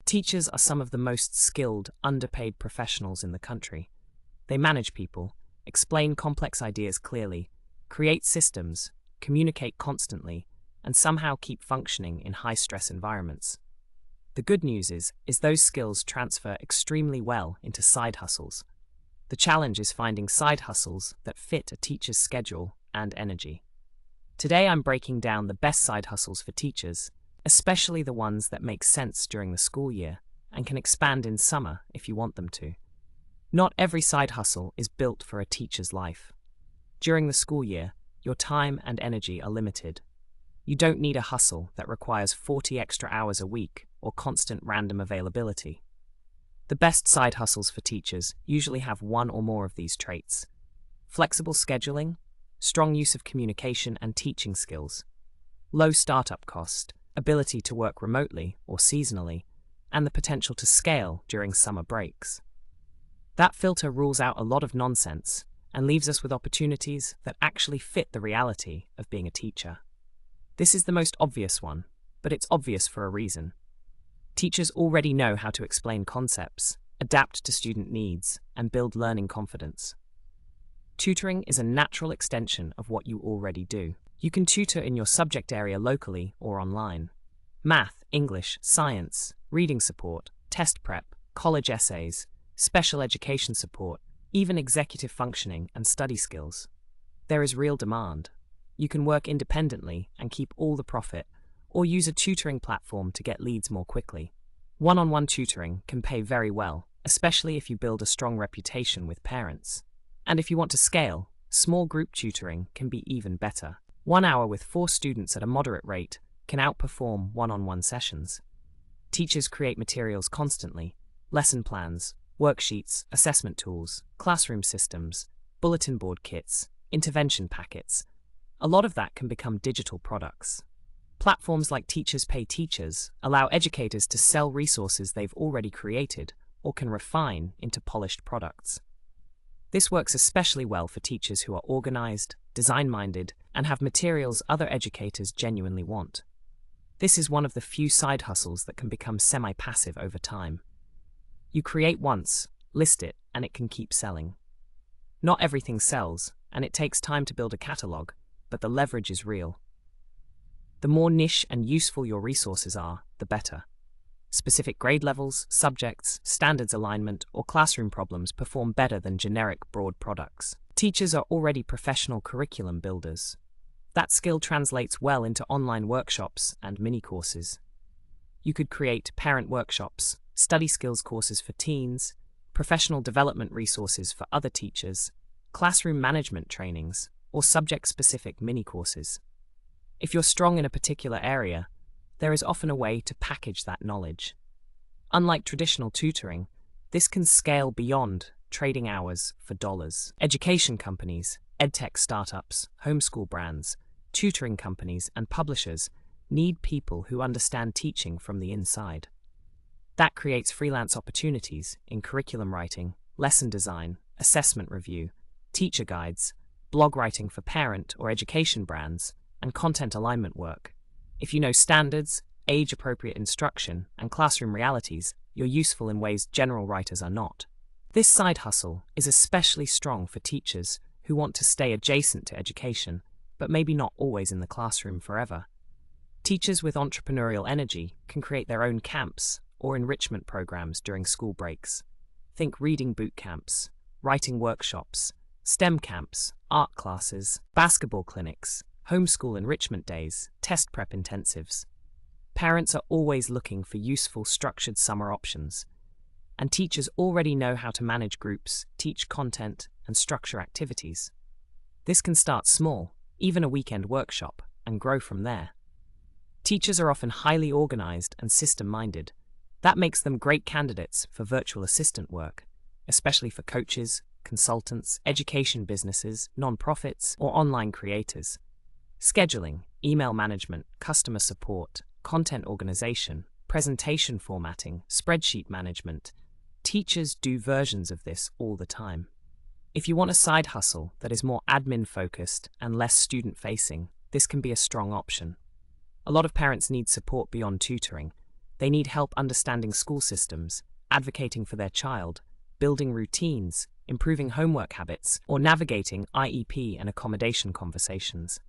Teachers are some of the most skilled, underpaid professionals in the country. They manage people, explain complex ideas clearly, create systems, communicate constantly, and somehow keep functioning in high-stress environments. The good news is those skills transfer extremely well into side hustles. The challenge is finding side hustles that fit a teacher's schedule and energy. Today I'm breaking down the best side hustles for teachers, especially the ones that make sense during the school year and can expand in summer if you want them to. Not every side hustle is built for a teacher's life. During the school year, your time and energy are limited. You don't need a hustle that requires 40 extra hours a week or constant random availability. The best side hustles for teachers usually have one or more of these traits: flexible scheduling, strong use of communication and teaching skills, low startup cost, ability to work remotely or seasonally, and the potential to scale during summer breaks. That filter rules out a lot of nonsense and leaves us with opportunities that actually fit the reality of being a teacher. This is the most obvious one, but it's obvious for a reason. Teachers already know how to explain concepts, adapt to student needs, and build learning confidence. Tutoring is a natural extension of what you already do. You can tutor in your subject area locally or online. Math, English, science, reading support, test prep, college essays, special education support, even executive functioning and study skills. There is real demand. You can work independently and keep all the profit, or use a tutoring platform to get leads more quickly. One-on-one tutoring can pay very well, especially if you build a strong reputation with parents. And if you want to scale, small group tutoring can be even better. 1 hour with 4 students at a moderate rate can outperform one-on-one sessions. Teachers create materials constantly: lesson plans, worksheets, assessment tools, classroom systems, bulletin board kits, intervention packets. A lot of that can become digital products. Platforms like Teachers Pay Teachers allow educators to sell resources they've already created or can refine into polished products. This works especially well for teachers who are organized, design-minded, and have materials other educators genuinely want. This is one of the few side hustles that can become semi-passive over time. You create once, list it, and it can keep selling. Not everything sells, and it takes time to build a catalog, but the leverage is real. The more niche and useful your resources are, the better. Specific grade levels, subjects, standards alignment, or classroom problems perform better than generic broad products. Teachers are already professional curriculum builders. That skill translates well into online workshops and mini-courses. You could create parent workshops, study skills courses for teens, professional development resources for other teachers, classroom management trainings, or subject-specific mini-courses. If you're strong in a particular area, there is often a way to package that knowledge. Unlike traditional tutoring, this can scale beyond trading hours for dollars. Education companies, edtech startups, homeschool brands, tutoring companies, and publishers need people who understand teaching from the inside. That creates freelance opportunities in curriculum writing, lesson design, assessment review, teacher guides, blog writing for parent or education brands, and content alignment work. If you know standards, age-appropriate instruction, and classroom realities, you're useful in ways general writers are not. This side hustle is especially strong for teachers who want to stay adjacent to education, but maybe not always in the classroom forever. Teachers with entrepreneurial energy can create their own camps or enrichment programs during school breaks. Think reading boot camps, writing workshops, STEM camps, art classes, basketball clinics, homeschool enrichment days, test prep intensives. Parents are always looking for useful, structured summer options, and teachers already know how to manage groups, teach content, and structure activities. This can start small, even a weekend workshop, and grow from there. Teachers are often highly organized and system-minded. That makes them great candidates for virtual assistant work, especially for coaches, consultants, education businesses, non-profits, or online creators. Scheduling, email management, customer support, content organization, presentation formatting, spreadsheet management. Teachers do versions of this all the time. If you want a side hustle that is more admin-focused and less student-facing, this can be a strong option. A lot of parents need support beyond tutoring. They need help understanding school systems, advocating for their child, building routines, improving homework habits, or navigating IEP and accommodation conversations.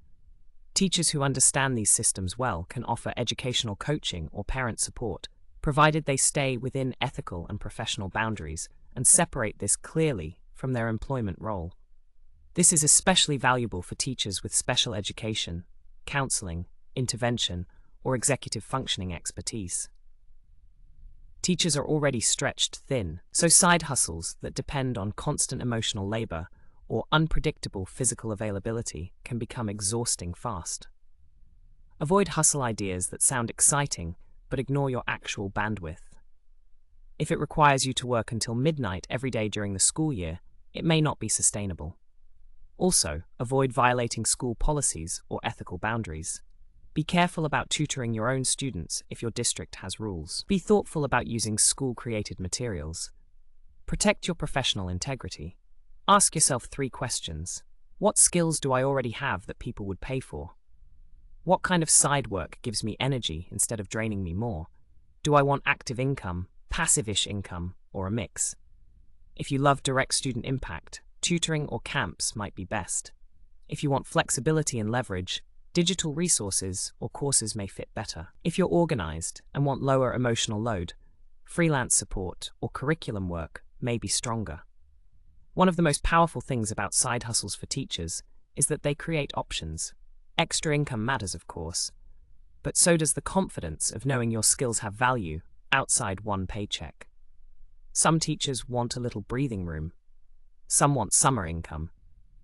Teachers who understand these systems well can offer educational coaching or parent support, provided they stay within ethical and professional boundaries and separate this clearly from their employment role. This is especially valuable for teachers with special education, counseling, intervention, or executive functioning expertise. Teachers are already stretched thin, so side hustles that depend on constant emotional labor or unpredictable physical availability can become exhausting fast. Avoid hustle ideas that sound exciting but ignore your actual bandwidth. If it requires you to work until midnight every day during the school year, it may not be sustainable. Also, avoid violating school policies or ethical boundaries. Be careful about tutoring your own students if your district has rules. Be thoughtful about using school-created materials. Protect your professional integrity. Ask yourself 3 questions. What skills do I already have that people would pay for? What kind of side work gives me energy instead of draining me more? Do I want active income, passive-ish income, or a mix? If you love direct student impact, tutoring or camps might be best. If you want flexibility and leverage, digital resources or courses may fit better. If you're organized and want lower emotional load, freelance support or curriculum work may be stronger. One of the most powerful things about side hustles for teachers is that they create options. Extra income matters, of course, but so does the confidence of knowing your skills have value outside one paycheck. Some teachers want a little breathing room. Some want summer income.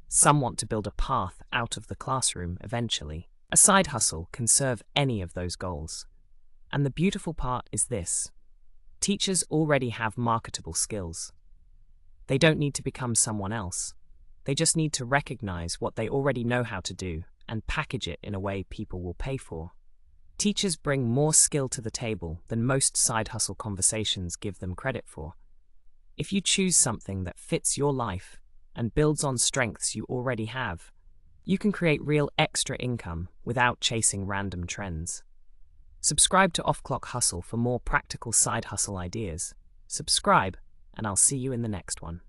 Some want to build a path out of the classroom eventually. A side hustle can serve any of those goals. And the beautiful part is this: teachers already have marketable skills. They don't need to become someone else. They just need to recognize what they already know how to do and package it in a way people will pay for. Teachers bring more skill to the table than most side hustle conversations give them credit for. If you choose something that fits your life and builds on strengths you already have, you can create real extra income without chasing random trends. Subscribe to Off Clock Hustle for more practical side hustle ideas. Subscribe, and I'll see you in the next one.